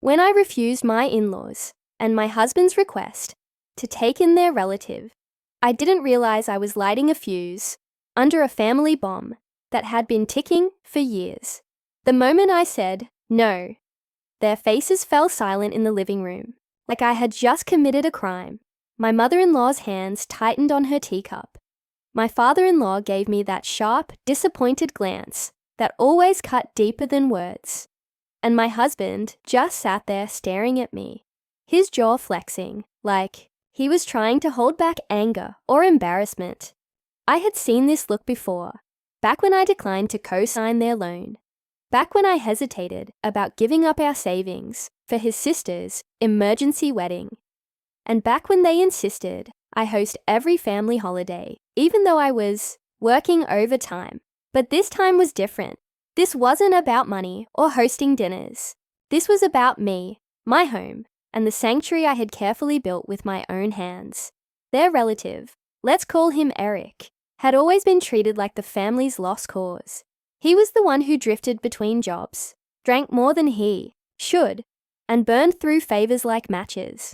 When I refused my in-laws and my husband's request to take in their relative, I didn't realize I was lighting a fuse under a family bomb that had been ticking for years. The moment I said no, their faces fell silent in the living room, like I had just committed a crime. My mother-in-law's hands tightened on her teacup. My father-in-law gave me that sharp, disappointed glance that always cut deeper than words. And my husband just sat there staring at me, his jaw flexing, like he was trying to hold back anger or embarrassment. I had seen this look before, back when I declined to co-sign their loan, back when I hesitated about giving up our savings for his sister's emergency wedding, and back when they insisted I host every family holiday, even though I was working overtime. But this time was different. This wasn't about money or hosting dinners. This was about me, my home, and the sanctuary I had carefully built with my own hands. Their relative, let's call him Eric, had always been treated like the family's lost cause. He was the one who drifted between jobs, drank more than he should, and burned through favors like matches.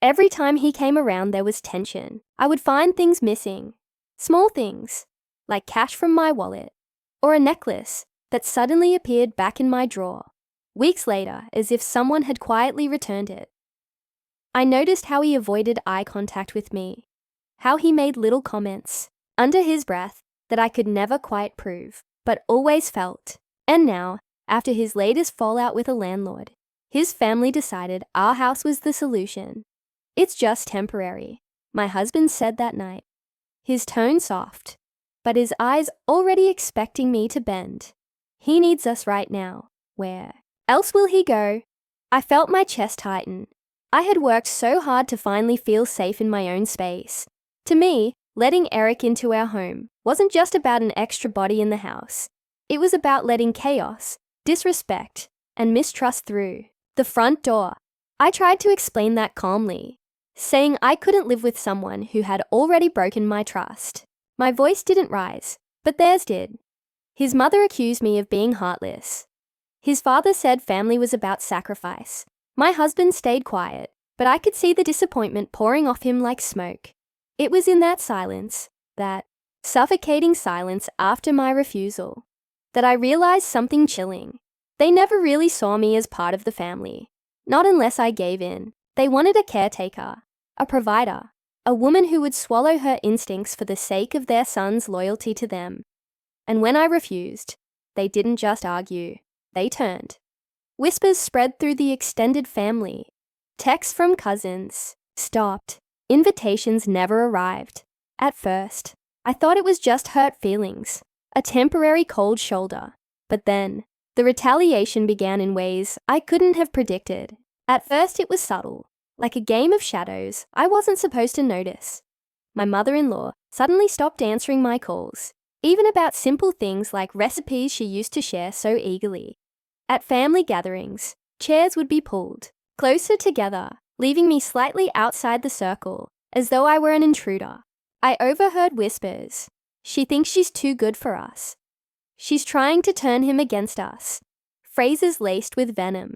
Every time he came around, there was tension. I would find things missing, small things, like cash from my wallet, or a necklace that suddenly appeared back in my drawer, weeks later, as if someone had quietly returned it. I noticed how he avoided eye contact with me, how he made little comments under his breath that I could never quite prove, but always felt. And now, after his latest fallout with a landlord, his family decided our house was the solution. It's just temporary, my husband said that night, his tone soft, but his eyes already expecting me to bend. He needs us right now. Where else will he go? I felt my chest tighten. I had worked so hard to finally feel safe in my own space. To me, letting Eric into our home wasn't just about an extra body in the house. It was about letting chaos, disrespect, and mistrust through the front door. I tried to explain that calmly, saying I couldn't live with someone who had already broken my trust. My voice didn't rise, but theirs did. His mother accused me of being heartless. His father said family was about sacrifice. My husband stayed quiet, but I could see the disappointment pouring off him like smoke. It was in that silence, that suffocating silence after my refusal, that I realized something chilling. They never really saw me as part of the family. Not unless I gave in. They wanted a caretaker, a provider, a woman who would swallow her instincts for the sake of their son's loyalty to them. And when I refused, they didn't just argue, they turned. Whispers spread through the extended family. Texts from cousins stopped. Invitations never arrived. At first, I thought it was just hurt feelings, a temporary cold shoulder. But then, the retaliation began in ways I couldn't have predicted. At first it was subtle, like a game of shadows I wasn't supposed to notice. My mother-in-law suddenly stopped answering my calls, even about simple things like recipes she used to share so eagerly. At family gatherings, chairs would be pulled closer together, leaving me slightly outside the circle, as though I were an intruder. I overheard whispers. She thinks she's too good for us. She's trying to turn him against us. Phrases laced with venom,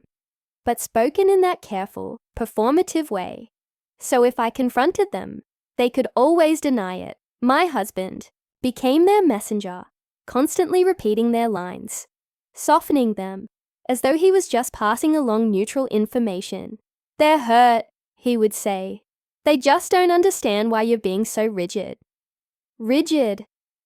but spoken in that careful, performative way. So if I confronted them, they could always deny it. My husband became their messenger, constantly repeating their lines, softening them, as though he was just passing along neutral information. They're hurt, he would say. They just don't understand why you're being so rigid. Rigid.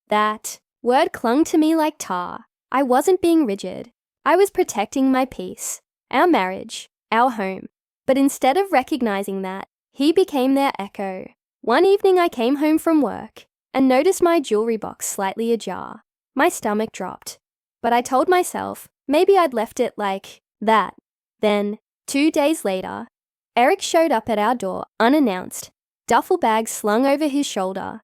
That word clung to me like tar. I wasn't being rigid. I was protecting my peace, our marriage, our home. But instead of recognizing that, he became their echo. One evening I came home from work and noticed my jewelry box slightly ajar. My stomach dropped. But I told myself maybe I'd left it like that. Then, 2 days later, Eric showed up at our door unannounced, duffel bag slung over his shoulder,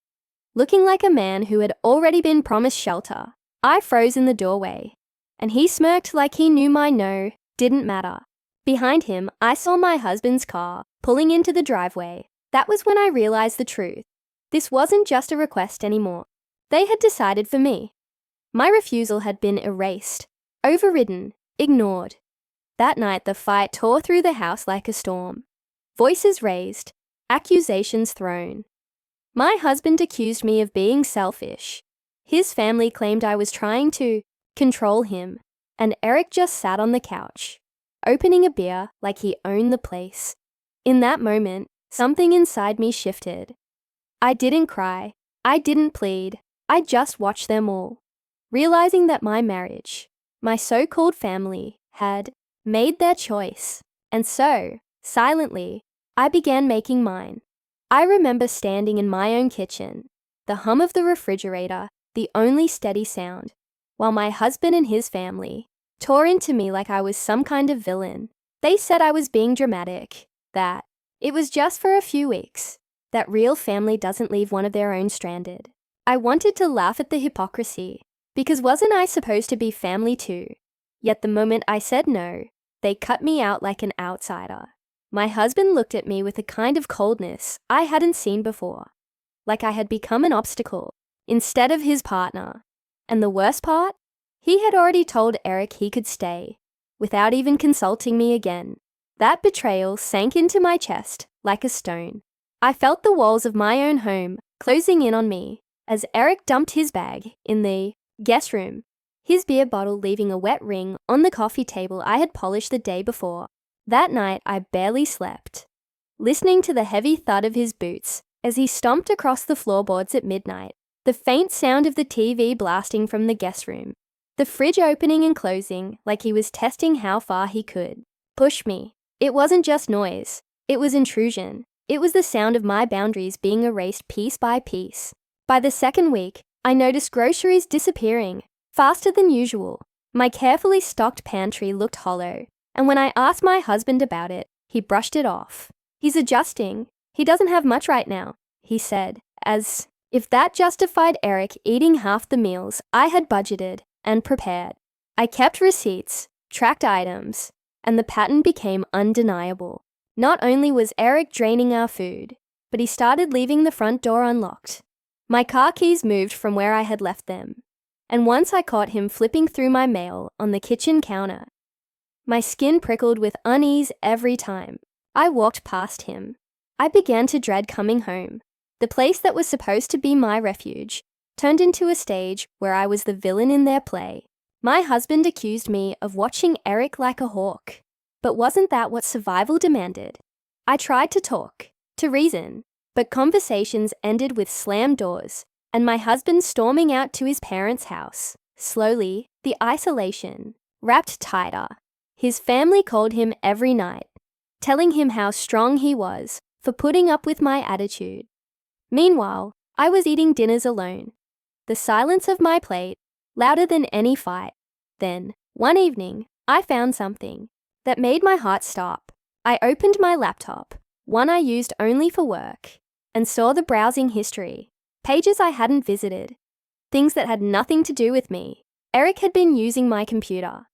looking like a man who had already been promised shelter. I froze in the doorway, and he smirked like he knew my no didn't matter. Behind him, I saw my husband's car pulling into the driveway. That was when I realized the truth. This wasn't just a request anymore. They had decided for me. My refusal had been erased, overridden, ignored. That night, the fight tore through the house like a storm. Voices raised, accusations thrown. My husband accused me of being selfish. His family claimed I was trying to control him, and Eric just sat on the couch, opening a beer like he owned the place. In that moment, something inside me shifted. I didn't cry. I didn't plead. I just watched them all, realizing that my marriage, my so-called family, had made their choice. And so, silently, I began making mine. I remember standing in my own kitchen, the hum of the refrigerator, the only steady sound, while my husband and his family tore into me like I was some kind of villain. They said I was being dramatic, that it was just for a few weeks, that real family doesn't leave one of their own stranded. I wanted to laugh at the hypocrisy, because wasn't I supposed to be family too? Yet the moment I said no, they cut me out like an outsider. My husband looked at me with a kind of coldness I hadn't seen before, like I had become an obstacle instead of his partner. And the worst part? He had already told Eric he could stay, without even consulting me again. That betrayal sank into my chest like a stone. I felt the walls of my own home closing in on me as Eric dumped his bag in the guest room, his beer bottle leaving a wet ring on the coffee table I had polished the day before. That night, I barely slept, listening to the heavy thud of his boots as he stomped across the floorboards at midnight, the faint sound of the TV blasting from the guest room, the fridge opening and closing like he was testing how far he could push me. It wasn't just noise. It was intrusion. It was the sound of my boundaries being erased piece by piece. By the second week, I noticed groceries disappearing faster than usual. My carefully stocked pantry looked hollow, and when I asked my husband about it, he brushed it off. He's adjusting. He doesn't have much right now, he said, as if that justified Eric eating half the meals I had budgeted and prepared. I kept receipts, tracked items, and the pattern became undeniable. Not only was Eric draining our food, but he started leaving the front door unlocked. My car keys moved from where I had left them, and once I caught him flipping through my mail on the kitchen counter. My skin prickled with unease every time I walked past him. I began to dread coming home. The place that was supposed to be my refuge turned into a stage where I was the villain in their play. My husband accused me of watching Eric like a hawk. But wasn't that what survival demanded? I tried to talk, to reason, but conversations ended with slammed doors and my husband storming out to his parents' house. Slowly, the isolation wrapped tighter. His family called him every night, telling him how strong he was for putting up with my attitude. Meanwhile, I was eating dinners alone, the silence of my plate louder than any fight. Then, one evening, I found something that made my heart stop. I opened my laptop, one I used only for work, and saw the browsing history, pages I hadn't visited, things that had nothing to do with me. Eric had been using my computer.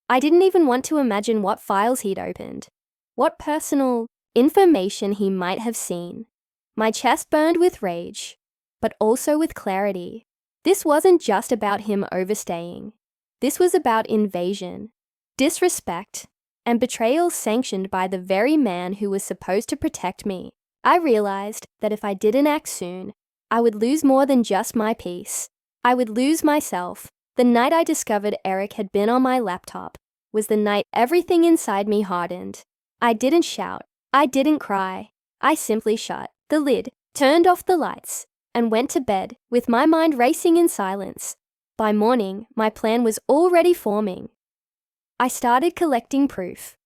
I didn't even want to imagine what files he'd opened, what personal information he might have seen. My chest burned with rage, but also with clarity. This wasn't just about him overstaying. This was about invasion, disrespect, and betrayal sanctioned by the very man who was supposed to protect me. I realized that if I didn't act soon, I would lose more than just my peace. I would lose myself. The night I discovered Eric had been on my laptop was the night everything inside me hardened. I didn't shout. I didn't cry. I simply shut the lid, turned off the lights, and went to bed with my mind racing in silence. By morning, my plan was already forming. I started collecting proof.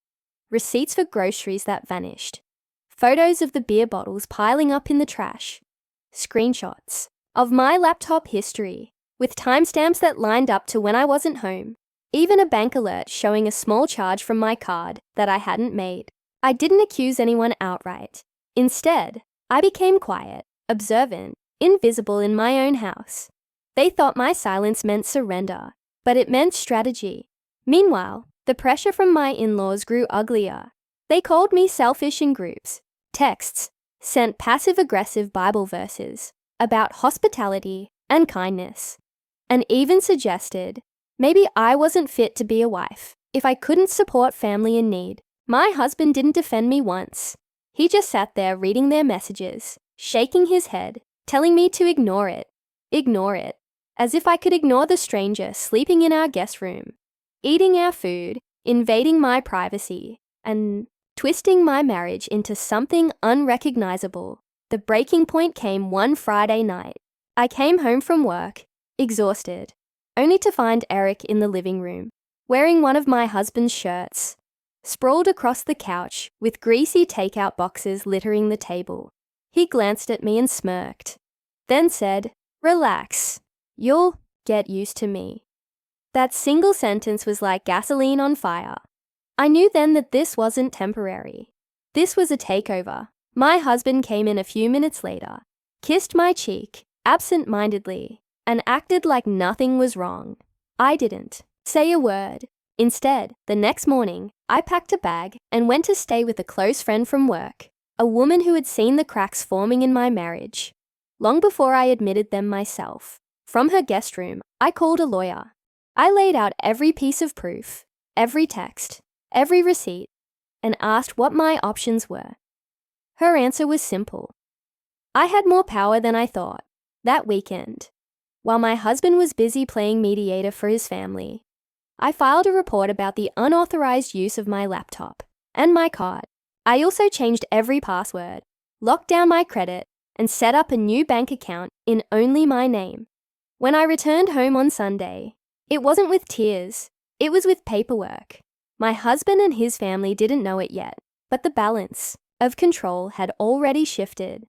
Receipts for groceries that vanished. Photos of the beer bottles piling up in the trash. Screenshots of my laptop history with timestamps that lined up to when I wasn't home. Even a bank alert showing a small charge from my card that I hadn't made. I didn't accuse anyone outright. Instead, I became quiet, observant, invisible in my own house. They thought my silence meant surrender, but it meant strategy. Meanwhile, the pressure from my in-laws grew uglier. They called me selfish in groups, texts, sent passive-aggressive Bible verses about hospitality and kindness, and even suggested maybe I wasn't fit to be a wife. if I couldn't support family in need. My husband didn't defend me once. He just sat there reading their messages, shaking his head, telling me to ignore it, as if I could ignore the stranger sleeping in our guest room, eating our food, invading my privacy, and twisting my marriage into something unrecognizable. The breaking point came one Friday night. I came home from work, exhausted, only to find Eric in the living room, wearing one of my husband's shirts, sprawled across the couch with greasy takeout boxes littering the table. He glanced at me and smirked, then said, "Relax, you'll get used to me." That single sentence was like gasoline on fire. I knew then that this wasn't temporary. This was a takeover. My husband came in a few minutes later, kissed my cheek, absent-mindedly, and acted like nothing was wrong. I didn't say a word. Instead, the next morning, I packed a bag and went to stay with a close friend from work, a woman who had seen the cracks forming in my marriage, long before I admitted them myself. From her guest room, I called a lawyer. I laid out every piece of proof, every text, every receipt, and asked what my options were. Her answer was simple. I had more power than I thought. That weekend, while my husband was busy playing mediator for his family, I filed a report about the unauthorized use of my laptop and my card. I also changed every password, locked down my credit, and set up a new bank account in only my name. When I returned home on Sunday, it wasn't with tears, it was with paperwork. My husband and his family didn't know it yet, but the balance of control had already shifted.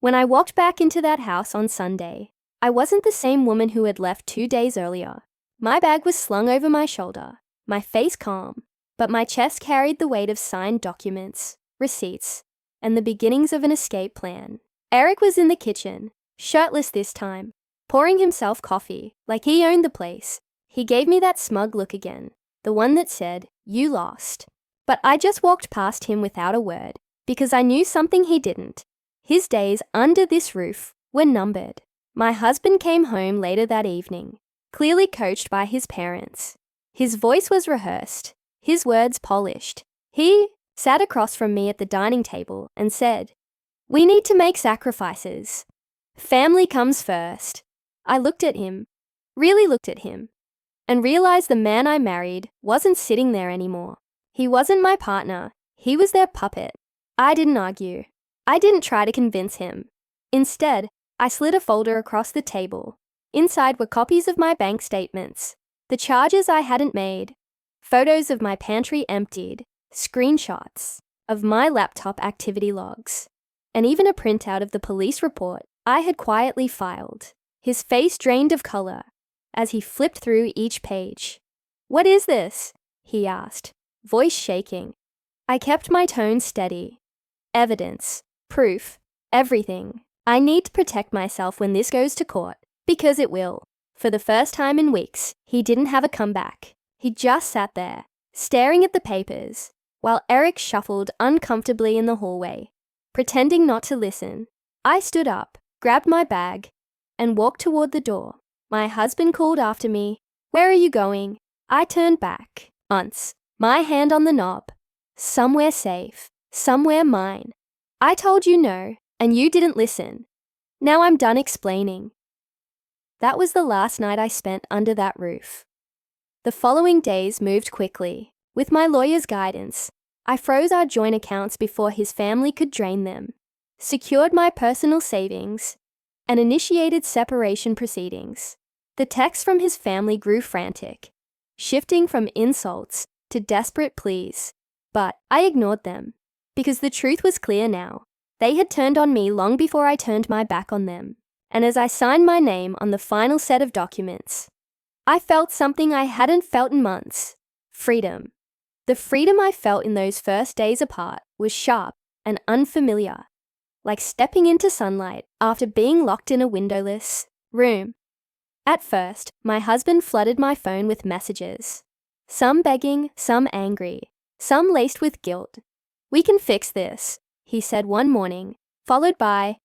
When I walked back into that house on Sunday, I wasn't the same woman who had left 2 days earlier. My bag was slung over my shoulder, my face calm, but my chest carried the weight of signed documents, receipts, and the beginnings of an escape plan. Eric was in the kitchen, shirtless this time, pouring himself coffee like he owned the place. He gave me that smug look again, the one that said, "You lost." But I just walked past him without a word, because I knew something he didn't. His days under this roof were numbered. My husband came home later that evening, clearly coached by his parents. His voice was rehearsed, his words polished. He sat across from me at the dining table and said, "We need to make sacrifices. Family comes first." I looked at him, really looked at him, and realized the man I married wasn't sitting there anymore. He wasn't my partner, he was their puppet. I didn't argue. I didn't try to convince him. Instead, I slid a folder across the table. Inside were copies of my bank statements, the charges I hadn't made, photos of my pantry emptied, screenshots of my laptop activity logs, and even a printout of the police report I had quietly filed. His face drained of color as he flipped through each page. "What is this?" he asked, voice shaking. I kept my tone steady. "Evidence, proof, everything. I need to protect myself when this goes to court, because it will." For the first time in weeks, he didn't have a comeback. He just sat there, staring at the papers, while Eric shuffled uncomfortably in the hallway, pretending not to listen. I stood up, grabbed my bag, and walked toward the door. My husband called after me, "Where are you going?" I turned back, my hand on the knob. "Somewhere safe, somewhere mine. I told you no, and you didn't listen. Now I'm done explaining." That was the last night I spent under that roof. The following days moved quickly. With my lawyer's guidance, I froze our joint accounts before his family could drain them, secured my personal savings, and initiated separation proceedings. The texts from his family grew frantic, shifting from insults to desperate pleas. But I ignored them, because the truth was clear now. They had turned on me long before I turned my back on them. And as I signed my name on the final set of documents, I felt something I hadn't felt in months: freedom. The freedom I felt in those first days apart was sharp and unfamiliar, like stepping into sunlight after being locked in a windowless room. At first, my husband flooded my phone with messages, some begging, some angry, some laced with guilt. "We can fix this," he said one morning, followed by,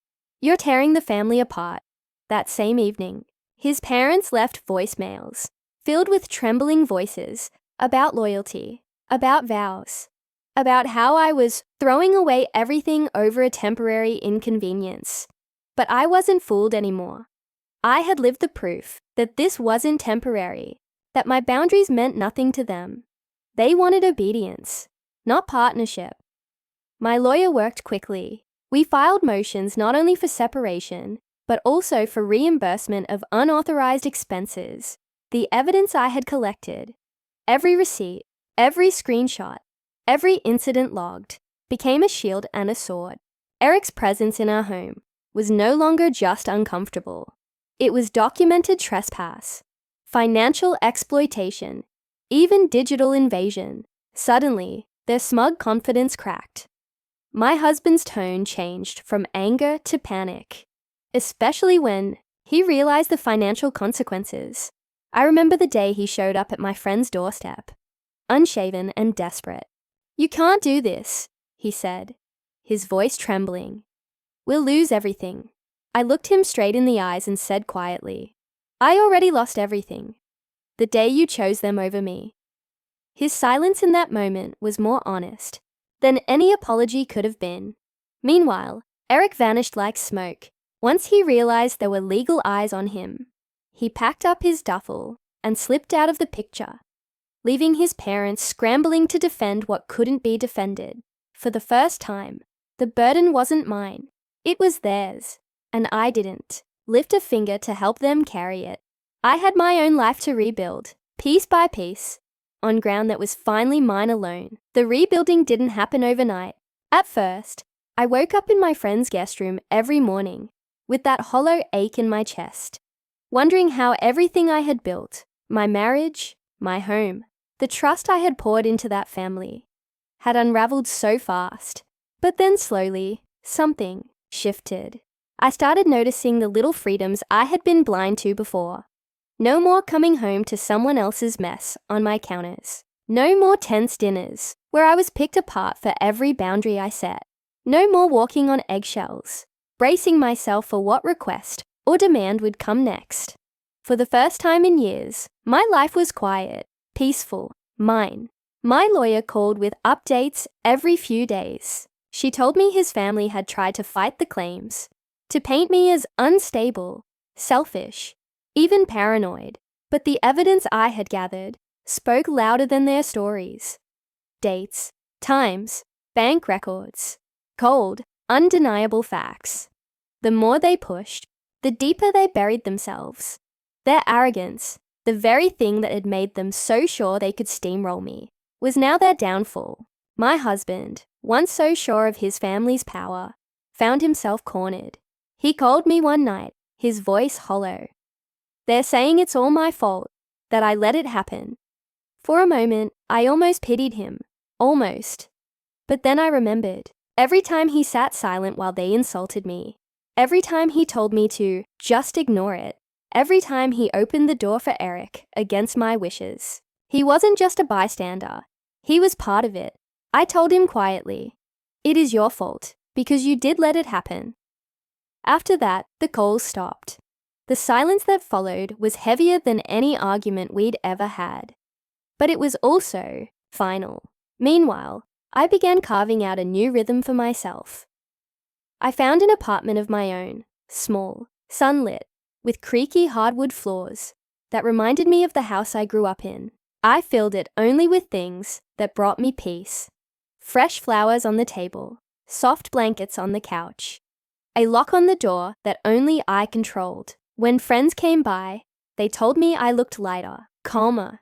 "You're tearing the family apart." That same evening, his parents left voicemails, filled with trembling voices, about loyalty, about vows, about how I was throwing away everything over a temporary inconvenience. But I wasn't fooled anymore. I had lived the proof that this wasn't temporary, that my boundaries meant nothing to them. They wanted obedience, not partnership. My lawyer worked quickly. We filed motions not only for separation, but also for reimbursement of unauthorized expenses. The evidence I had collected, every receipt, every screenshot, every incident logged, became a shield and a sword. Eric's presence in our home was no longer just uncomfortable. It was documented trespass, financial exploitation, even digital invasion. Suddenly, their smug confidence cracked. My husband's tone changed from anger to panic, especially when he realized the financial consequences. I remember the day he showed up at my friend's doorstep, unshaven and desperate. "You can't do this," he said, his voice trembling. "We'll lose everything." I looked him straight in the eyes and said quietly, "I already lost everything, the day you chose them over me." His silence in that moment was more honest than any apology could have been. Meanwhile, Eric vanished like smoke. Once he realized there were legal eyes on him, he packed up his duffel and slipped out of the picture, leaving his parents scrambling to defend what couldn't be defended. For the first time, the burden wasn't mine, it was theirs, and I didn't lift a finger to help them carry it. I had my own life to rebuild, piece by piece, on ground that was finally mine alone. The rebuilding didn't happen overnight. At first, I woke up in my friend's guest room every morning with that hollow ache in my chest, wondering how everything I had built, my marriage, my home, the trust I had poured into that family, had unraveled so fast. But then slowly, something shifted. I started noticing the little freedoms I had been blind to before. No more coming home to someone else's mess on my counters. No more tense dinners where I was picked apart for every boundary I set. No more walking on eggshells, bracing myself for what request or demand would come next. For the first time in years, my life was quiet, peaceful, mine. My lawyer called with updates every few days. She told me his family had tried to fight the claims, to paint me as unstable, selfish, even paranoid. But the evidence I had gathered spoke louder than their stories. Dates, times, bank records, cold, undeniable facts. The more they pushed, the deeper they buried themselves. Their arrogance, the very thing that had made them so sure they could steamroll me, was now their downfall. My husband, once so sure of his family's power, found himself cornered. He called me one night, his voice hollow. "They're saying it's all my fault, that I let it happen." For a moment, I almost pitied him. Almost. But then I remembered. Every time he sat silent while they insulted me, every time he told me to just ignore it, every time he opened the door for Eric against my wishes. He wasn't just a bystander. He was part of it. I told him quietly, "It is your fault, because you did let it happen." After that, the calls stopped. The silence that followed was heavier than any argument we'd ever had. But it was also final. Meanwhile, I began carving out a new rhythm for myself. I found an apartment of my own, small, sunlit, with creaky hardwood floors that reminded me of the house I grew up in. I filled it only with things that brought me peace. Fresh flowers on the table, soft blankets on the couch, a lock on the door that only I controlled. When friends came by, they told me I looked lighter, calmer,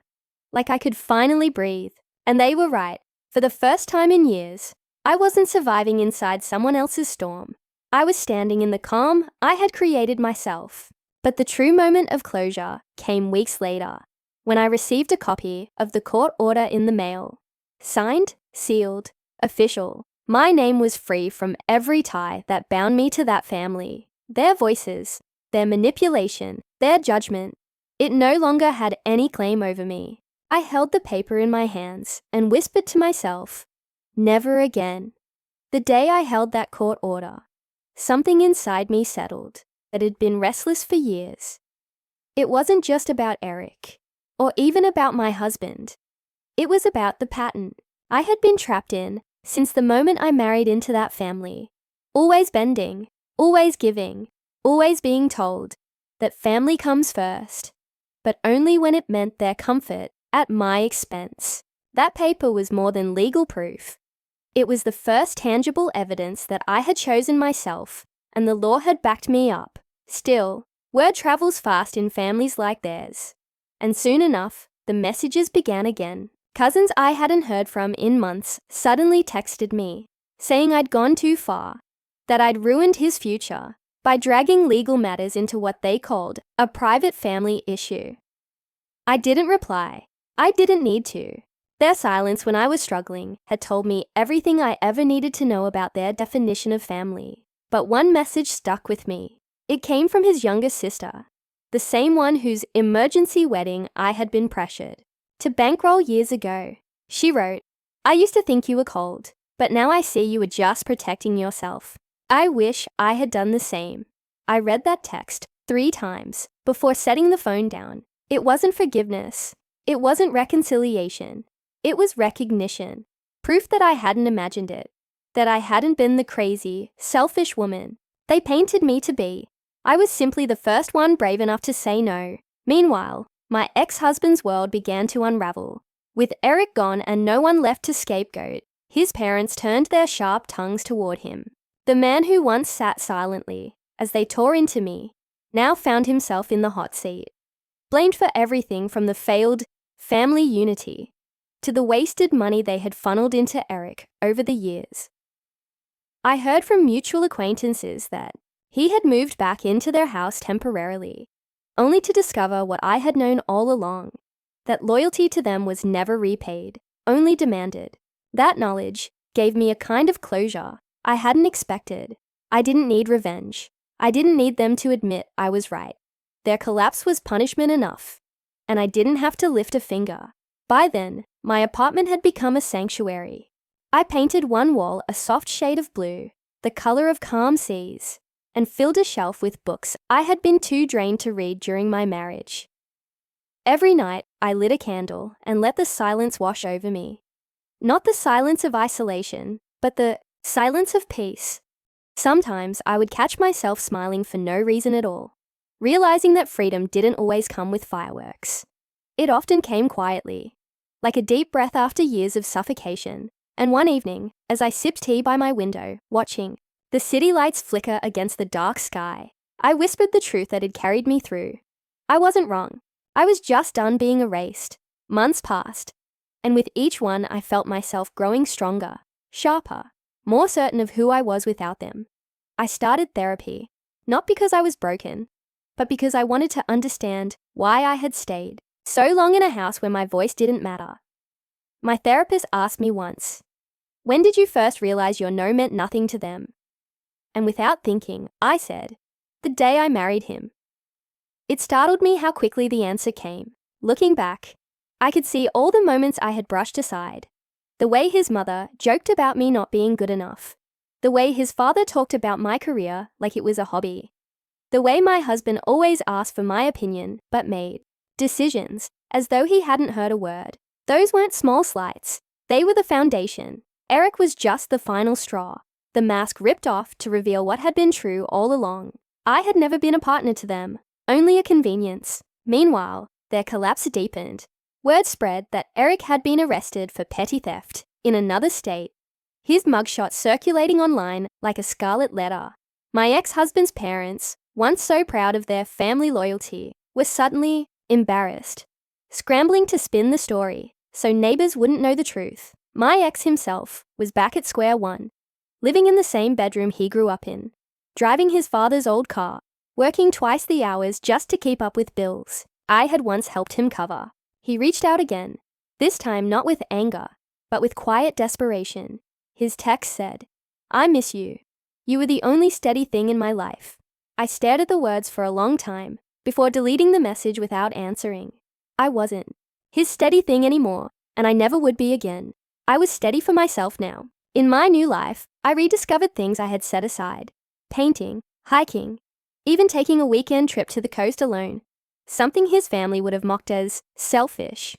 like I could finally breathe. And they were right. For the first time in years, I wasn't surviving inside someone else's storm. I was standing in the calm I had created myself. But the true moment of closure came weeks later, when I received a copy of the court order in the mail. Signed, sealed, official. My name was free from every tie that bound me to that family. Their voices, their manipulation, their judgment. It no longer had any claim over me. I held the paper in my hands and whispered to myself, "Never again." The day I held that court order, something inside me settled that had been restless for years. It wasn't just about Eric, or even about my husband. It was about the pattern I had been trapped in since the moment I married into that family. Always bending, always giving, always being told that family comes first, but only when it meant their comfort at my expense. That paper was more than legal proof. It was the first tangible evidence that I had chosen myself, and the law had backed me up. Still, word travels fast in families like theirs. And soon enough, the messages began again. Cousins I hadn't heard from in months suddenly texted me, saying I'd gone too far, that I'd ruined his future by dragging legal matters into what they called a private family issue. I didn't reply. I didn't need to. Their silence when I was struggling had told me everything I ever needed to know about their definition of family. But one message stuck with me. It came from his younger sister, the same one whose emergency wedding I had been pressured to bankroll years ago. She wrote, "I used to think you were cold, but now I see you were just protecting yourself. I wish I had done the same." I read that text 3 times before setting the phone down. It wasn't forgiveness. It wasn't reconciliation. It was recognition. Proof that I hadn't imagined it. That I hadn't been the crazy, selfish woman they painted me to be. I was simply the first one brave enough to say no. Meanwhile, my ex-husband's world began to unravel. With Eric gone and no one left to scapegoat, his parents turned their sharp tongues toward him. The man who once sat silently as they tore into me now found himself in the hot seat, blamed for everything from the failed family unity to the wasted money they had funneled into Eric over the years. I heard from mutual acquaintances that he had moved back into their house temporarily, only to discover what I had known all along, that loyalty to them was never repaid, only demanded. That knowledge gave me a kind of closure I hadn't expected. I didn't need revenge. I didn't need them to admit I was right. Their collapse was punishment enough, and I didn't have to lift a finger. By then, my apartment had become a sanctuary. I painted one wall a soft shade of blue, the color of calm seas, and filled a shelf with books I had been too drained to read during my marriage. Every night, I lit a candle and let the silence wash over me. Not the silence of isolation, but the silence of peace. Sometimes I would catch myself smiling for no reason at all, realizing that freedom didn't always come with fireworks. It often came quietly, like a deep breath after years of suffocation. And one evening, as I sipped tea by my window, watching the city lights flicker against the dark sky, I whispered the truth that had carried me through. I wasn't wrong. I was just done being erased. Months passed, and with each one I felt myself growing stronger, sharper, more certain of who I was without them. I started therapy, not because I was broken, but because I wanted to understand why I had stayed so long in a house where my voice didn't matter. My therapist asked me once, "When did you first realize your no meant nothing to them?" And without thinking, I said, "The day I married him." It startled me how quickly the answer came. Looking back, I could see all the moments I had brushed aside. The way his mother joked about me not being good enough. The way his father talked about my career like it was a hobby. The way my husband always asked for my opinion but made decisions as though he hadn't heard a word. Those weren't small slights. They were the foundation. Eric was just the final straw, the mask ripped off to reveal what had been true all along. I had never been a partner to them, only a convenience. Meanwhile, their collapse deepened. Word spread that Eric had been arrested for petty theft in another state, his mugshot circulating online like a scarlet letter. My ex-husband's parents, once so proud of their family loyalty, were suddenly embarrassed, scrambling to spin the story so neighbors wouldn't know the truth. My ex himself was back at square one, living in the same bedroom he grew up in, driving his father's old car, working twice the hours just to keep up with bills I had once helped him cover. He reached out again, this time not with anger, but with quiet desperation. His text said, "I miss you. You were the only steady thing in my life." I stared at the words for a long time before deleting the message without answering. I wasn't his steady thing anymore, and I never would be again. I was steady for myself now. In my new life, I rediscovered things I had set aside. Painting, hiking, even taking a weekend trip to the coast alone. Something his family would have mocked as selfish.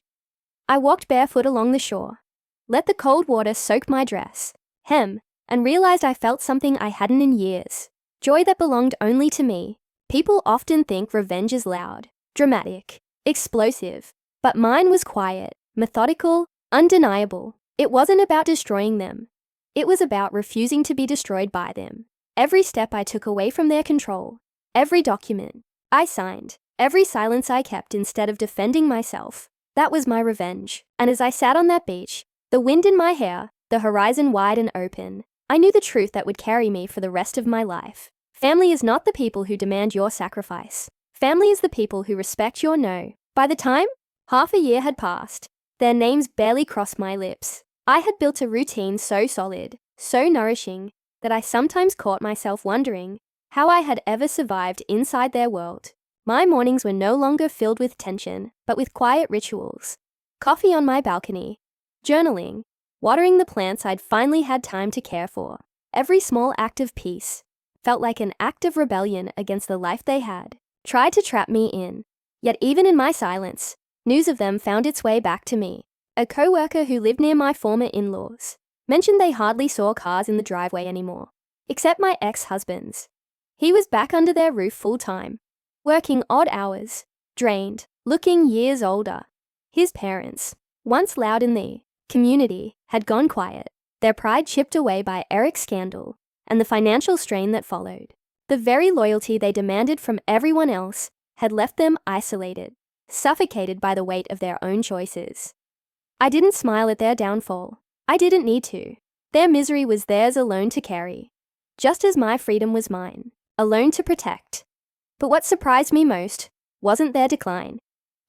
I walked barefoot along the shore, let the cold water soak my dress, hem, and realized I felt something I hadn't in years. Joy that belonged only to me. People often think revenge is loud, dramatic, explosive, but mine was quiet, methodical, undeniable. It wasn't about destroying them. It was about refusing to be destroyed by them. Every step I took away from their control, every document I signed, every silence I kept instead of defending myself, that was my revenge. And as I sat on that beach, the wind in my hair, the horizon wide and open, I knew the truth that would carry me for the rest of my life. Family is not the people who demand your sacrifice. Family is the people who respect your no. By the time half a year had passed, their names barely crossed my lips. I had built a routine so solid, so nourishing, that I sometimes caught myself wondering how I had ever survived inside their world. My mornings were no longer filled with tension, but with quiet rituals. Coffee on my balcony, journaling, watering the plants I'd finally had time to care for. Every small act of peace felt like an act of rebellion against the life they had tried to trap me in. Yet even in my silence, news of them found its way back to me. A co-worker who lived near my former in-laws mentioned they hardly saw cars in the driveway anymore, except my ex-husband's. He was back under their roof full-time, working odd hours, drained, looking years older. His parents, once loud in the community, had gone quiet, their pride chipped away by Eric's scandal and the financial strain that followed. The very loyalty they demanded from everyone else had left them isolated, suffocated by the weight of their own choices. I didn't smile at their downfall. I didn't need to. Their misery was theirs alone to carry, just as my freedom was mine, alone to protect. But what surprised me most wasn't their decline.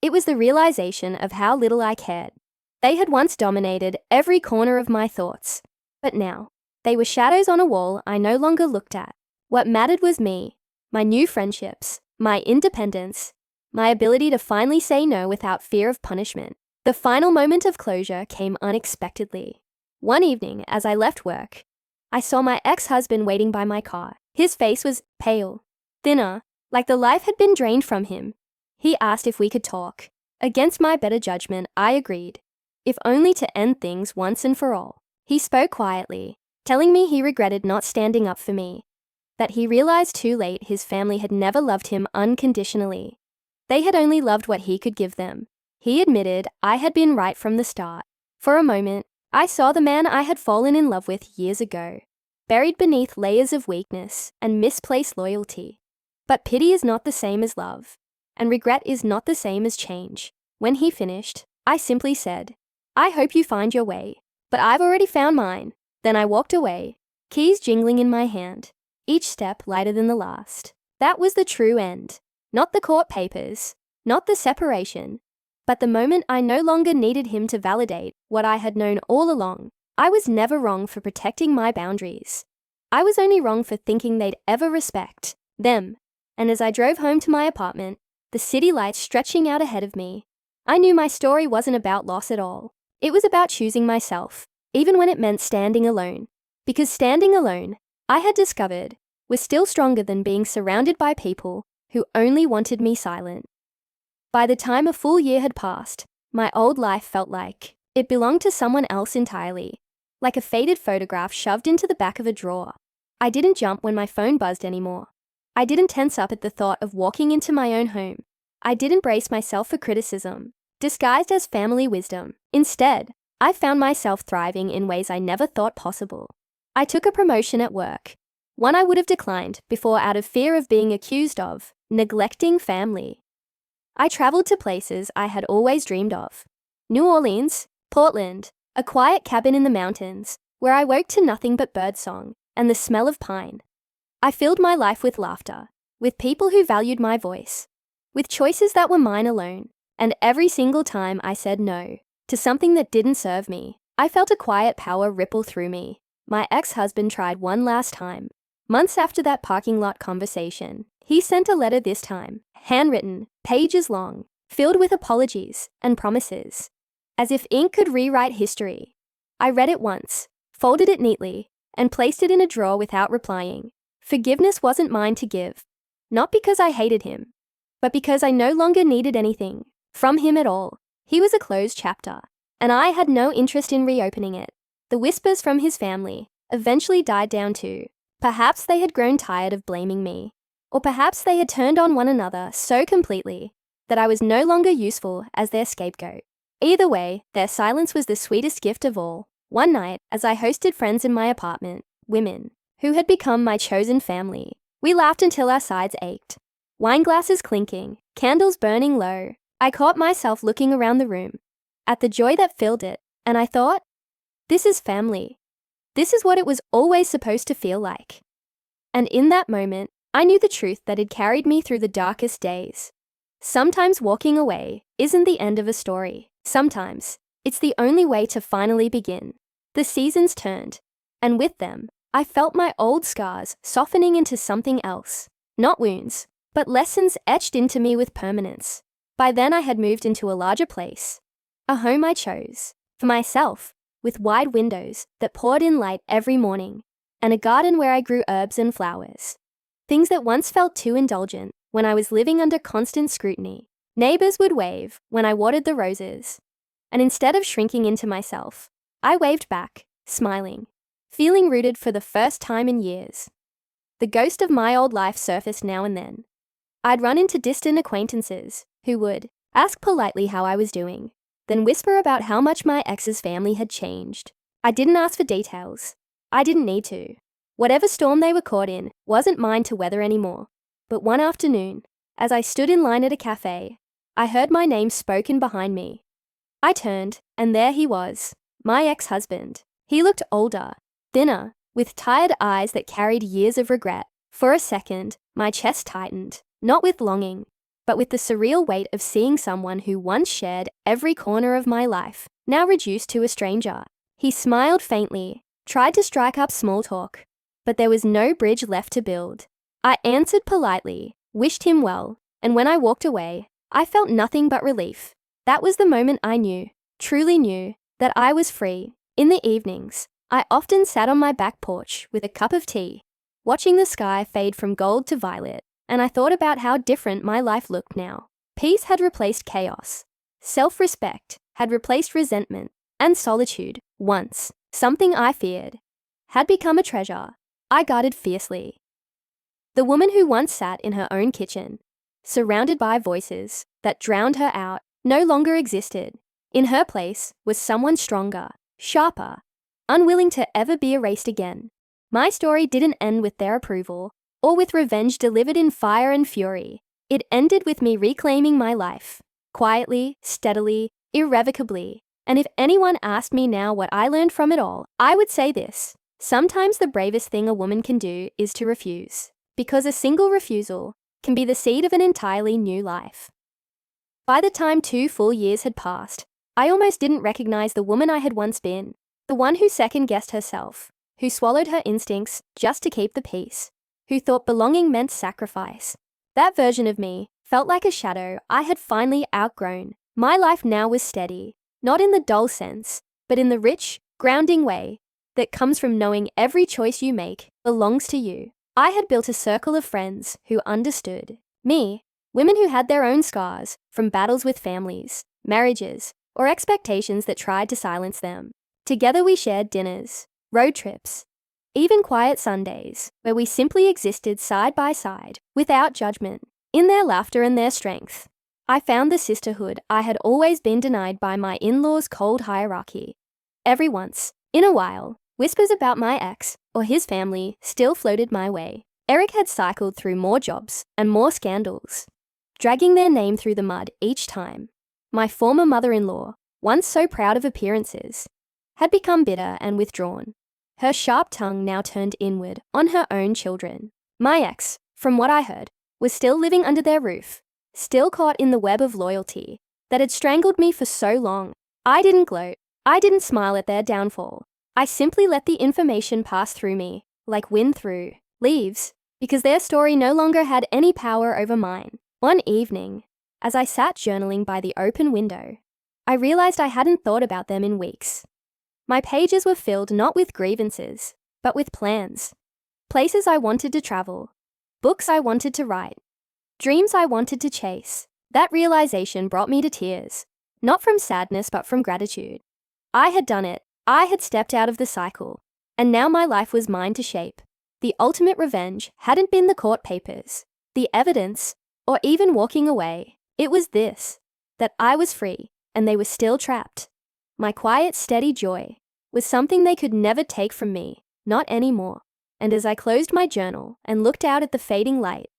It was the realization of how little I cared. They had once dominated every corner of my thoughts, but now they were shadows on a wall I no longer looked at. What mattered was me, my new friendships, my independence, my ability to finally say no without fear of punishment. The final moment of closure came unexpectedly. One evening, as I left work, I saw my ex-husband waiting by my car. His face was pale, thinner, like the life had been drained from him. He asked if we could talk. Against my better judgment, I agreed, if only to end things once and for all. He spoke quietly, telling me he regretted not standing up for me, that he realized too late his family had never loved him unconditionally. They had only loved what he could give them. He admitted I had been right from the start. For a moment, I saw the man I had fallen in love with years ago, buried beneath layers of weakness and misplaced loyalty. But pity is not the same as love, and regret is not the same as change. When he finished, I simply said, I hope you find your way, but I've already found mine. Then I walked away, keys jingling in my hand, each step lighter than the last. That was the true end. Not the court papers, not the separation, but the moment I no longer needed him to validate what I had known all along. I was never wrong for protecting my boundaries. I was only wrong for thinking they'd ever respect them. And as I drove home to my apartment, the city lights stretching out ahead of me, I knew my story wasn't about loss at all. It was about choosing myself, even when it meant standing alone. Because standing alone, I had discovered, was still stronger than being surrounded by people who only wanted me silent. By the time a full year had passed, my old life felt like it belonged to someone else entirely, like a faded photograph shoved into the back of a drawer. I didn't jump when my phone buzzed anymore. I didn't tense up at the thought of walking into my own home. I didn't brace myself for criticism, disguised as family wisdom. Instead, I found myself thriving in ways I never thought possible. I took a promotion at work, one I would have declined before out of fear of being accused of neglecting family. I traveled to places I had always dreamed of. New Orleans, Portland, a quiet cabin in the mountains where I woke to nothing but birdsong and the smell of pine. I filled my life with laughter, with people who valued my voice, with choices that were mine alone. And every single time I said no to something that didn't serve me, I felt a quiet power ripple through me. My ex-husband tried one last time. Months after that parking lot conversation, he sent a letter this time, handwritten, pages long, filled with apologies and promises, as if ink could rewrite history. I read it once, folded it neatly, and placed it in a drawer without replying. Forgiveness wasn't mine to give, not because I hated him, but because I no longer needed anything from him at all. He was a closed chapter, and I had no interest in reopening it. The whispers from his family eventually died down too. Perhaps they had grown tired of blaming me, or perhaps they had turned on one another so completely that I was no longer useful as their scapegoat. Either way, their silence was the sweetest gift of all. One night, as I hosted friends in my apartment, women who had become my chosen family, we laughed until our sides ached. Wine glasses clinking, candles burning low, I caught myself looking around the room at the joy that filled it, and I thought, this is family. This is what it was always supposed to feel like. And in that moment, I knew the truth that had carried me through the darkest days. Sometimes walking away isn't the end of a story. Sometimes it's the only way to finally begin. The seasons turned, and with them, I felt my old scars softening into something else. Not wounds, but lessons etched into me with permanence. By then I had moved into a larger place, a home I chose for myself, with wide windows that poured in light every morning, and a garden where I grew herbs and flowers. Things that once felt too indulgent when I was living under constant scrutiny. Neighbors would wave when I watered the roses, and instead of shrinking into myself, I waved back, smiling, feeling rooted for the first time in years. The ghost of my old life surfaced now and then. I'd run into distant acquaintances who would ask politely how I was doing, then whisper about how much my ex's family had changed. I didn't ask for details. I didn't need to. Whatever storm they were caught in wasn't mine to weather anymore. But one afternoon, as I stood in line at a cafe, I heard my name spoken behind me. I turned, and there he was, my ex-husband. He looked older, thinner, with tired eyes that carried years of regret. For a second, my chest tightened, not with longing, but with the surreal weight of seeing someone who once shared every corner of my life, now reduced to a stranger. He smiled faintly, tried to strike up small talk, but there was no bridge left to build. I answered politely, wished him well, and when I walked away, I felt nothing but relief. That was the moment I knew, truly knew, that I was free. In the evenings, I often sat on my back porch with a cup of tea, watching the sky fade from gold to violet, and I thought about how different my life looked now. Peace had replaced chaos. Self-respect had replaced resentment, and solitude, once something I feared, had become a treasure I guarded fiercely. The woman who once sat in her own kitchen, surrounded by voices that drowned her out, no longer existed. In her place was someone stronger, sharper, unwilling to ever be erased again. My story didn't end with their approval, or with revenge delivered in fire and fury. It ended with me reclaiming my life, quietly, steadily, irrevocably. And if anyone asked me now what I learned from it all, I would say this: sometimes the bravest thing a woman can do is to refuse, because a single refusal can be the seed of an entirely new life. By the time 2 full years had passed, I almost didn't recognize the woman I had once been, the one who second-guessed herself, who swallowed her instincts just to keep the peace, who thought belonging meant sacrifice. That version of me felt like a shadow I had finally outgrown. My life now was steady, not in the dull sense, but in the rich, grounding way that comes from knowing every choice you make belongs to you. I had built a circle of friends who understood me, women who had their own scars from battles with families, marriages, or expectations that tried to silence them. Together we shared dinners, road trips, even quiet Sundays where we simply existed side by side without judgment. In their laughter and their strength, I found the sisterhood I had always been denied by my in-laws' cold hierarchy. Every once in a while, whispers about my ex or his family still floated my way. Eric had cycled through more jobs and more scandals, dragging their name through the mud each time. My former mother-in-law, once so proud of appearances, had become bitter and withdrawn, her sharp tongue now turned inward on her own children. My ex, from what I heard, was still living under their roof, still caught in the web of loyalty that had strangled me for so long. I didn't gloat. I didn't smile at their downfall. I simply let the information pass through me, like wind through leaves, because their story no longer had any power over mine. One evening, as I sat journaling by the open window, I realized I hadn't thought about them in weeks. My pages were filled not with grievances, but with plans. Places I wanted to travel, books I wanted to write, dreams I wanted to chase. That realization brought me to tears. Not from sadness, but from gratitude. I had done it. I had stepped out of the cycle. And now my life was mine to shape. The ultimate revenge hadn't been the court papers, the evidence, or even walking away. It was this, that I was free, and they were still trapped. My quiet, steady joy was something they could never take from me, not anymore. And as I closed my journal and looked out at the fading light,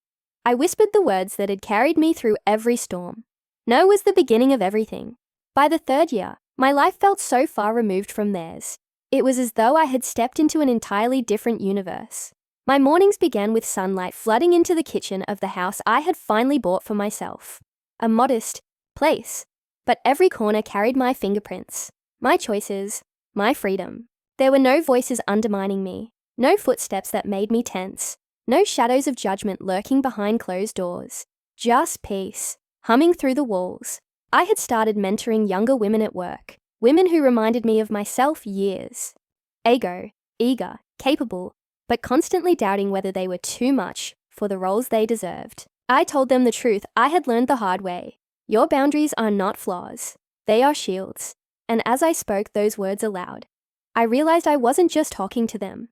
I whispered the words that had carried me through every storm. No was the beginning of everything. By the third year, my life felt so far removed from theirs. It was as though I had stepped into an entirely different universe. My mornings began with sunlight flooding into the kitchen of the house I had finally bought for myself. A modest place, but every corner carried my fingerprints, my choices, my freedom. There were no voices undermining me, no footsteps that made me tense, no shadows of judgment lurking behind closed doors. Just peace, humming through the walls. I had started mentoring younger women at work, women who reminded me of myself years ago, eager, capable, but constantly doubting whether they were too much for the roles they deserved. I told them the truth I had learned the hard way. Your boundaries are not flaws. They are shields. And as I spoke those words aloud, I realized I wasn't just talking to them.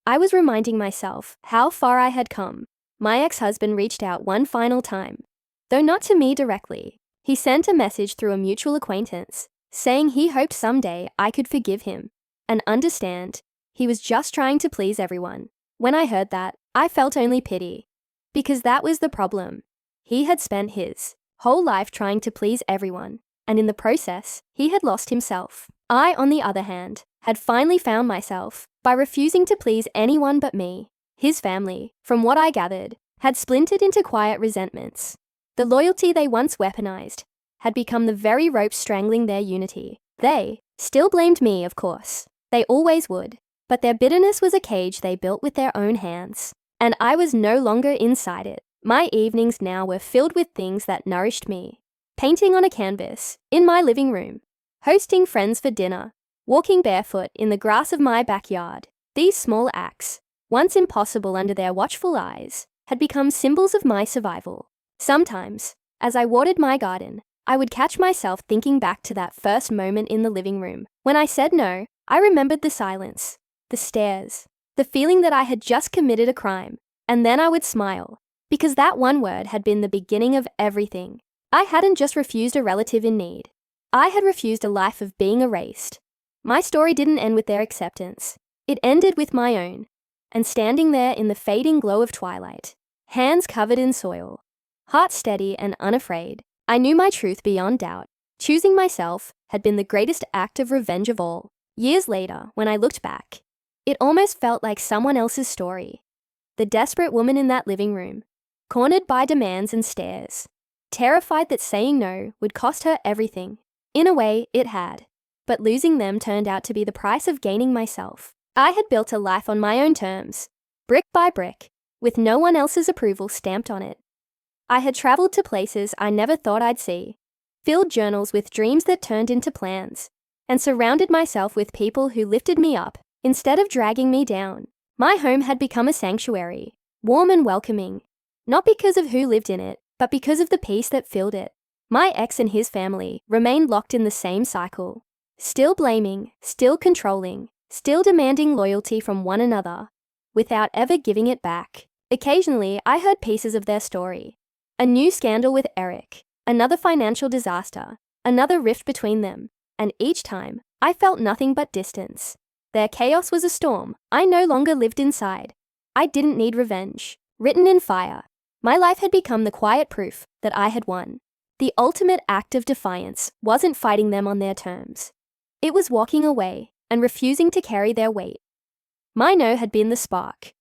I was reminding myself how far I had come. My ex-husband reached out one final time, though not to me directly. He sent a message through a mutual acquaintance, saying he hoped someday I could forgive him and understand he was just trying to please everyone. When I heard that, I felt only pity, because that was the problem. He had spent his whole life trying to please everyone, and in the process, he had lost himself. I, on the other hand, had finally found myself by refusing to please anyone but me. His family, from what I gathered, had splintered into quiet resentments. The loyalty they once weaponized had become the very rope strangling their unity. They still blamed me, of course. They always would. But their bitterness was a cage they built with their own hands. And I was no longer inside it. My evenings now were filled with things that nourished me. Painting on a canvas, in my living room. Hosting friends for dinner. Walking barefoot in the grass of my backyard. These small acts, once impossible under their watchful eyes, had become symbols of my survival. Sometimes, as I watered my garden, I would catch myself thinking back to that first moment in the living room. When I said no, I remembered the silence, the stares, the feeling that I had just committed a crime, and then I would smile, because that one word had been the beginning of everything. I hadn't just refused a relative in need. I had refused a life of being erased. My story didn't end with their acceptance. It ended with my own. And standing there in the fading glow of twilight, hands covered in soil, heart steady and unafraid, I knew my truth beyond doubt. Choosing myself had been the greatest act of revenge of all. Years later, when I looked back, it almost felt like someone else's story. The desperate woman in that living room, cornered by demands and stares, terrified that saying no would cost her everything. In a way, it had. But losing them turned out to be the price of gaining myself. I had built a life on my own terms, brick by brick, with no one else's approval stamped on it. I had traveled to places I never thought I'd see, filled journals with dreams that turned into plans, and surrounded myself with people who lifted me up instead of dragging me down. My home had become a sanctuary, warm and welcoming, not because of who lived in it, but because of the peace that filled it. My ex and his family remained locked in the same cycle, still blaming, still controlling, still demanding loyalty from one another, without ever giving it back. Occasionally, I heard pieces of their story. A new scandal with Eric, another financial disaster, another rift between them, and each time, I felt nothing but distance. Their chaos was a storm I no longer lived inside. I didn't need revenge. Written in fire, my life had become the quiet proof that I had won. The ultimate act of defiance wasn't fighting them on their terms. It was walking away and refusing to carry their weight. My no had been the spark,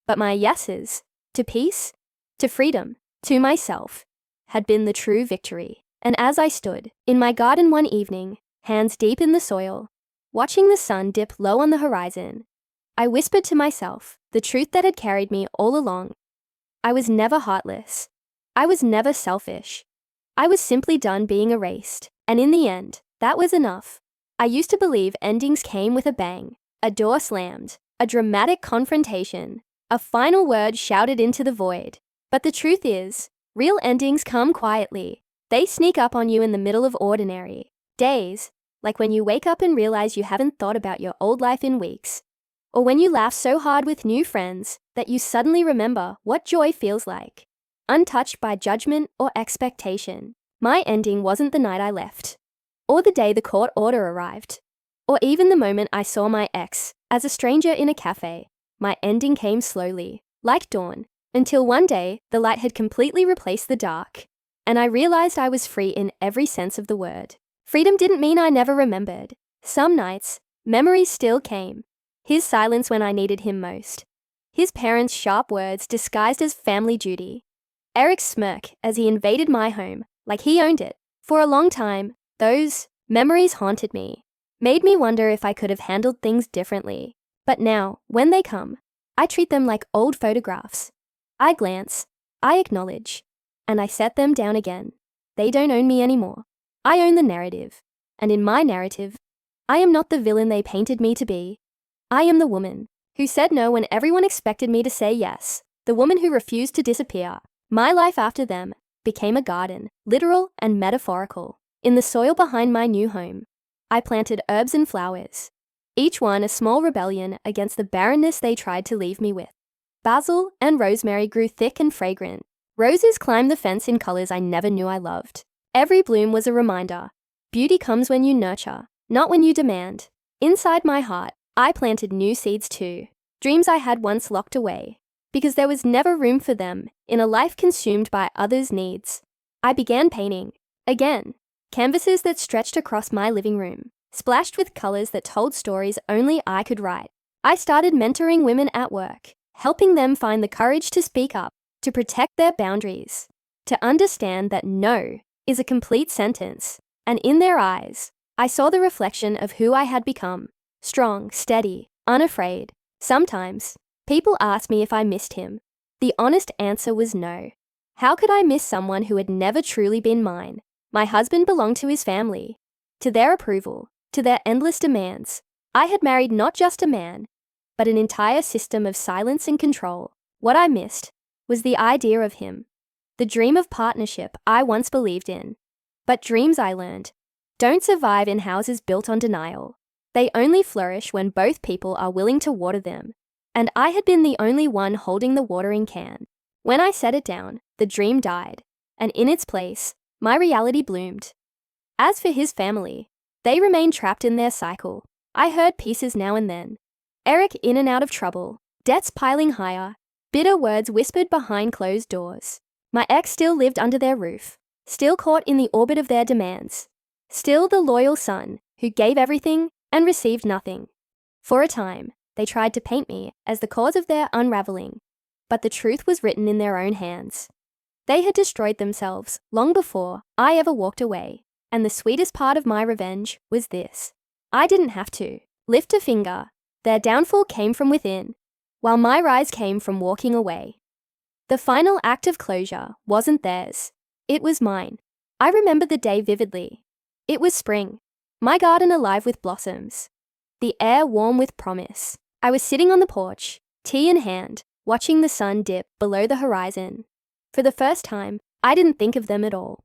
but my yeses, to peace, to freedom, to myself, had been the true victory. And as I stood in my garden one evening, hands deep in the soil, watching the sun dip low on the horizon, I whispered to myself the truth that had carried me all along. I was never heartless. I was never selfish. I was simply done being erased, and in the end, that was enough. I used to believe endings came with a bang, a door slammed, a dramatic confrontation, a final word shouted into the void. But the truth is, real endings come quietly. They sneak up on you in the middle of ordinary. Days, like when you wake up and realize you haven't thought about your old life in weeks. Or when you laugh so hard with new friends that you suddenly remember what joy feels like. Untouched by judgment or expectation. My ending wasn't the night I left, or the day the court order arrived, or even the moment I saw my ex as a stranger in a cafe. My ending came slowly, like dawn, until one day the light had completely replaced the dark, and I realized I was free in every sense of the word. Freedom didn't mean I never remembered. Some nights, memories still came. His silence when I needed him most. His parents' sharp words disguised as family duty. Eric's smirk as he invaded my home, like he owned it. For a long time, those memories haunted me, made me wonder if I could have handled things differently. But now, when they come, I treat them like old photographs. I glance, I acknowledge, and I set them down again. They don't own me anymore. I own the narrative. And in my narrative, I am not the villain they painted me to be. I am the woman who said no when everyone expected me to say yes. The woman who refused to disappear. My life after them became a garden, literal and metaphorical. In the soil behind my new home, I planted herbs and flowers, each one a small rebellion against the barrenness they tried to leave me with. Basil and rosemary grew thick and fragrant. Roses climbed the fence in colors I never knew I loved. Every bloom was a reminder. Beauty comes when you nurture, not when you demand. Inside my heart, I planted new seeds too, dreams I had once locked away, because there was never room for them in a life consumed by others' needs. I began painting, again, canvases that stretched across my living room, splashed with colors that told stories only I could write. I started mentoring women at work, helping them find the courage to speak up, to protect their boundaries, to understand that no is a complete sentence. And in their eyes, I saw the reflection of who I had become, strong, steady, unafraid. Sometimes, people asked me if I missed him. The honest answer was no. How could I miss someone who had never truly been mine? My husband belonged to his family, to their approval, to their endless demands. I had married not just a man, but an entire system of silence and control. What I missed was the idea of him, the dream of partnership I once believed in. But dreams, I learned, don't survive in houses built on denial. They only flourish when both people are willing to water them. And I had been the only one holding the watering can. When I set it down, the dream died, and in its place, my reality bloomed. As for his family, they remained trapped in their cycle. I heard pieces now and then. Eric in and out of trouble, debts piling higher, bitter words whispered behind closed doors. My ex still lived under their roof, still caught in the orbit of their demands. Still the loyal son who gave everything and received nothing. For a time, they tried to paint me as the cause of their unraveling, but the truth was written in their own hands. They had destroyed themselves long before I ever walked away, and the sweetest part of my revenge was this. I didn't have to lift a finger. Their downfall came from within, while my rise came from walking away. The final act of closure wasn't theirs. It was mine. I remember the day vividly. It was spring, my garden alive with blossoms, the air warm with promise. I was sitting on the porch, tea in hand, watching the sun dip below the horizon. For the first time, I didn't think of them at all.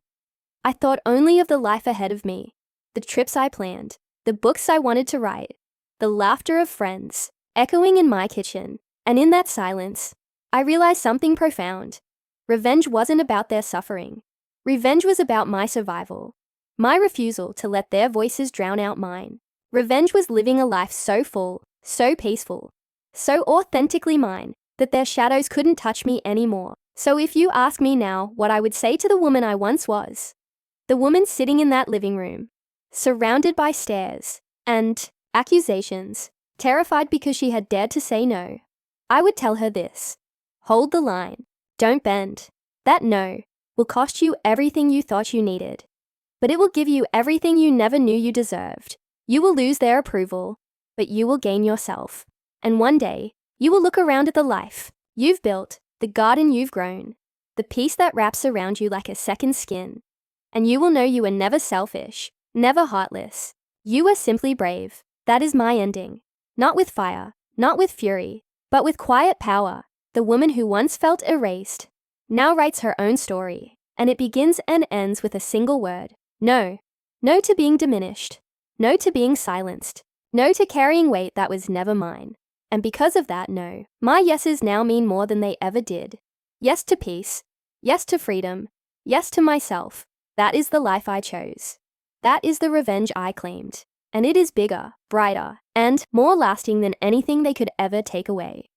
I thought only of the life ahead of me, the trips I planned, the books I wanted to write, the laughter of friends, echoing in my kitchen. And in that silence, I realized something profound. Revenge wasn't about their suffering. Revenge was about my survival, my refusal to let their voices drown out mine. Revenge was living a life so full, so peaceful, so authentically mine, that their shadows couldn't touch me anymore. So if you ask me now what I would say to the woman I once was, the woman sitting in that living room, surrounded by stares and accusations, terrified because she had dared to say no, I would tell her this: hold the line, don't bend. That no will cost you everything you thought you needed, but it will give you everything you never knew you deserved. You will lose their approval, but you will gain yourself. And one day, you will look around at the life you've built, the garden you've grown, the peace that wraps around you like a second skin. And you will know you were never selfish, never heartless. You were simply brave. That is my ending. Not with fire, not with fury, but with quiet power. The woman who once felt erased now writes her own story, and it begins and ends with a single word: no. No to being diminished. No to being silenced. No to carrying weight that was never mine. And because of that no, my yeses now mean more than they ever did. Yes to peace. Yes to freedom. Yes to myself. That is the life I chose. That is the revenge I claimed. And it is bigger, brighter, and more lasting than anything they could ever take away.